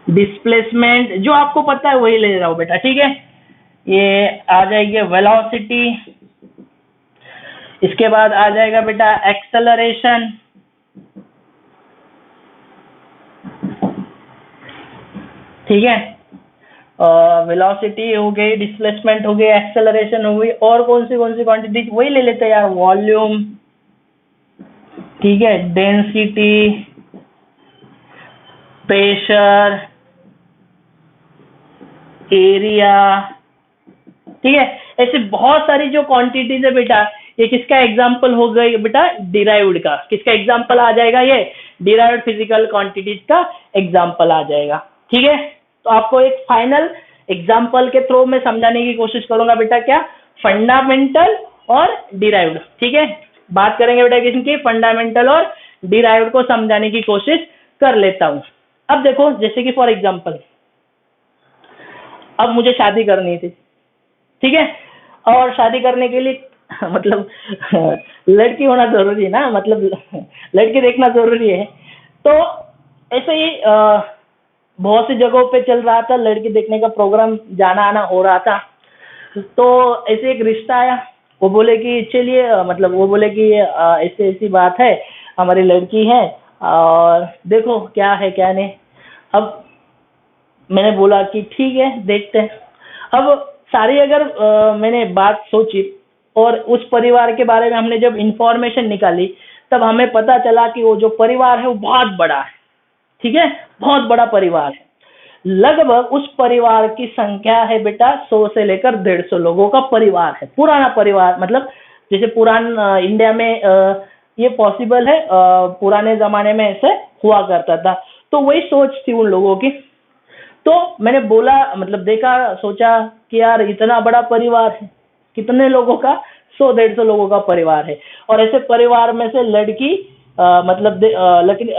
डिस्प्लेसमेंट, जो आपको पता है वही ले रहा हूं बेटा, ठीक है। ये आ जाएगी वेलोसिटी, इसके बाद आ जाएगा बेटा एक्सेलरेशन, ठीक है। वेलोसिटी हो गई, डिस्प्लेसमेंट हो गई, एक्सेलरेशन हो गई, और कौन सी क्वांटिटी वही ले लेते हैं यार, वॉल्यूम, ठीक है, डेंसिटी, प्रेशर, एरिया, ठीक है। ऐसे बहुत सारी जो क्वांटिटीज है बेटा, ये किसका एग्जांपल हो गई बेटा, डिराइव्ड का। किसका एग्जांपल आ जाएगा, ये डिराइव्ड फिजिकल क्वांटिटीज का एग्जांपल आ जाएगा, ठीक है। तो आपको एक फाइनल एग्जांपल के थ्रू में समझाने की कोशिश करूंगा बेटा, क्या, फंडामेंटल और डिराइव्ड, ठीक है। बात करेंगे बेटा किसकी, फंडामेंटल और डिराइव्ड को समझाने की कोशिश कर लेता हूं। अब देखो, जैसे कि फॉर एग्जांपल अब मुझे शादी करनी थी, ठीक है, और शादी करने के लिए मतलब लड़की होना जरूरी है ना, मतलब लड़की देखना जरूरी है। तो ऐसे ही बहुत सी जगहों पे चल रहा था, लड़की देखने का प्रोग्राम, जाना आना हो रहा था। तो ऐसे एक रिश्ता आया, वो बोले कि चलिए, मतलब वो बोले कि ऐसी ऐसी बात है, हमारी लड़की है और देखो क्या है क्या नहीं। अब मैंने बोला कि ठीक है, देखते हैं। अब सारी अगर मैंने बात सोची और उस परिवार के बारे में हमने जब इंफॉर्मेशन निकाली, तब हमें पता चला कि वो जो परिवार है वो बहुत बड़ा है, ठीक है, बहुत बड़ा परिवार है। लगभग उस परिवार की संख्या है बेटा 100 से लेकर 150 लोगों का परिवार है, पुराना परिवार। मतलब जैसे इंडिया में ये पॉसिबल है, पुराने जमाने में ऐसे हुआ करता था। तो वही सोच थी उन लोगों की। तो मैंने बोला, मतलब देखा, सोचा कि यार इतना बड़ा परिवार है, कितने लोगों का, 100-150 लोगों का परिवार है, और ऐसे परिवार में से लड़की मतलब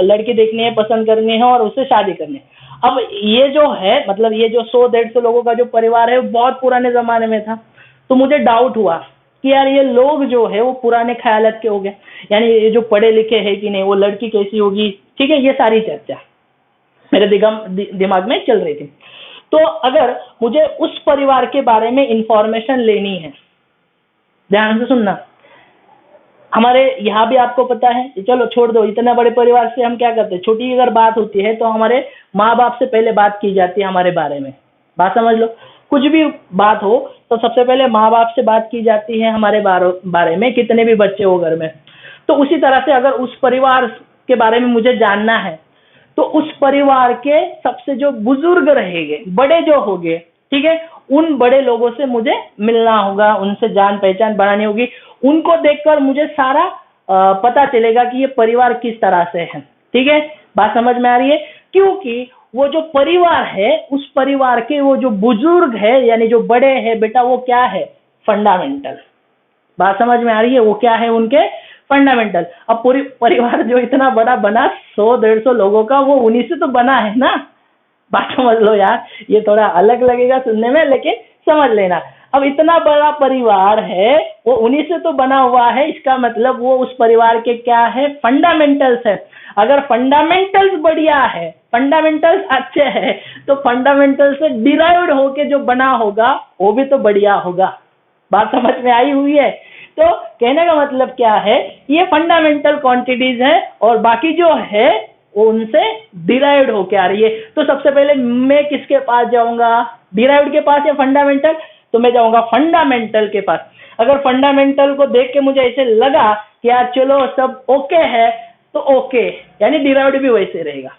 लड़की देखनी है, पसंद करनी है और उससे शादी करनी है। अब ये जो है, मतलब ये जो 100-150 लोगों का जो परिवार है वो बहुत पुराने जमाने में था। तो मुझे डाउट हुआ कि यार ये लोग जो है वो पुराने ख्यालात के हो गए, यानी ये जो पढ़े लिखे है कि नहीं, वो लड़की कैसी होगी, ठीक है, ये सारी चर्चा मेरे दिमाग में चल रही थी। तो अगर मुझे उस परिवार के बारे में इंफॉर्मेशन लेनी है, ध्यान से सुनना, हमारे यहाँ भी आपको पता है, चलो छोड़ दो, इतना बड़े परिवार से हम क्या करते हैं, छोटी अगर बात होती है तो हमारे माँ बाप से पहले बात की जाती है हमारे बारे में। बात समझ लो, कुछ भी बात हो तो सबसे पहले माँ बाप से बात की जाती है हमारे बारे में, कितने भी बच्चे हो घर में। तो उसी तरह से अगर उस परिवार के बारे में मुझे जानना है, तो उस परिवार के सबसे जो बुजुर्ग रहेंगे, बड़े जो होंगे, ठीक है, उन बड़े लोगों से मुझे मिलना होगा, उनसे जान पहचान बनानी होगी। उनको देखकर मुझे सारा पता चलेगा कि ये परिवार किस तरह से है, ठीक है। बात समझ में आ रही है, क्योंकि वो जो परिवार है, उस परिवार के वो जो बुजुर्ग है, यानी जो बड़े हैं बेटा, वो क्या है, फंडामेंटल। बात समझ में आ रही है, वो क्या है, उनके फंडामेंटल। अब पूरी परिवार जो इतना बड़ा बना 100-150 लोगों का, वो उन्हीं से तो बना है ना। बात समझ लो यार, ये थोड़ा अलग लगेगा सुनने में, लेकिन समझ लेना। अब इतना बड़ा परिवार है, वो उन्हीं से तो बना हुआ है, इसका मतलब वो उस परिवार के क्या है, फंडामेंटल्स है। अगर फंडामेंटल्स बढ़िया है, फंडामेंटल्स अच्छे हैं, तो फंडामेंटल से डिराइव्ड होके जो बना होगा वो भी तो बढ़िया होगा। बात समझ में आई हुई है। तो कहने का मतलब क्या है, ये फंडामेंटल क्वांटिटीज है और बाकी जो है वो उनसे डिराइव्ड होके आ रही है। तो सबसे पहले मैं किसके पास जाऊंगा, डिराइव्ड के पास या फंडामेंटल? तो मैं जाऊंगा फंडामेंटल के पास। अगर फंडामेंटल को देख के मुझे ऐसे लगा कि यार चलो सब ओके है, तो ओके, यानी डिराइव्ड भी वैसे रहेगा,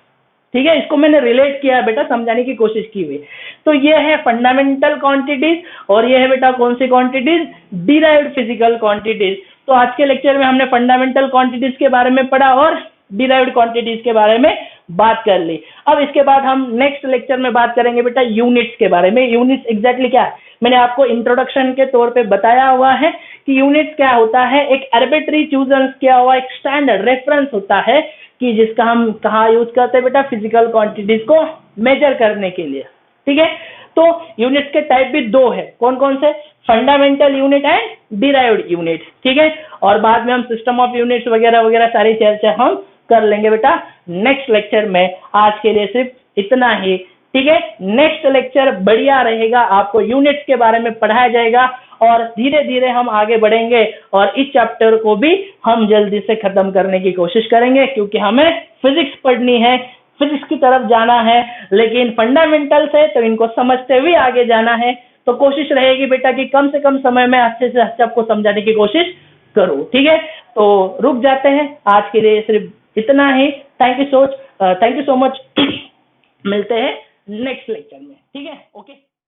ठीक है। इसको मैंने रिलेट किया है बेटा, समझाने की कोशिश की हुई। तो ये है फंडामेंटल क्वांटिटीज और ये है बेटा कौन सी क्वांटिटीज, डिराइव्ड फिजिकल क्वांटिटीज। तो आज के लेक्चर में हमने फंडामेंटल क्वांटिटीज के बारे में पढ़ा और डिराइव्ड क्वांटिटीज के बारे में बात कर ली। अब इसके बाद हम नेक्स्ट लेक्चर में बात करेंगे बेटा यूनिट्स के बारे में। यूनिट्स एग्जैक्टली क्या है, मैंने आपको इंट्रोडक्शन के तौर पे बताया हुआ है कि यूनिट्स क्या होता है। एक आर्बिट्री चूजन किया हुआ एक स्टैंडर्ड रेफरेंस होता है कि जिसका हम कहाँ यूज करते हैं बेटा, फिजिकल क्वांटिटीज को मेजर करने के लिए, ठीक है। तो यूनिट्स के टाइप भी दो है, कौन कौन से, fundamental unit and derived unit, ठीक है। और बाद में हम सिस्टम ऑफ यूनिट्स वगैरह वगैरह सारी चर्चा हम कर लेंगे बेटा नेक्स्ट लेक्चर में। आज के लिए सिर्फ इतना ही, ठीक है। नेक्स्ट लेक्चर बढ़िया रहेगा, आपको यूनिट्स के बारे में पढ़ाया जाएगा और धीरे धीरे हम आगे बढ़ेंगे और इस चैप्टर को भी हम जल्दी से खत्म करने की कोशिश करेंगे, क्योंकि हमें फिजिक्स पढ़नी है, फिजिक्स की तरफ जाना है, लेकिन फंडामेंटल्स है तो इनको समझते हुए आगे जाना है। तो कोशिश रहेगी बेटा कि कम से कम समय में अच्छे से अच्छे आपको समझाने की कोशिश करूं, ठीक है। तो रुक जाते हैं, आज के लिए सिर्फ इतना ही। Thank you so much. मिलते हैं नेक्स्ट लेक्चर में, ठीक है, ओके।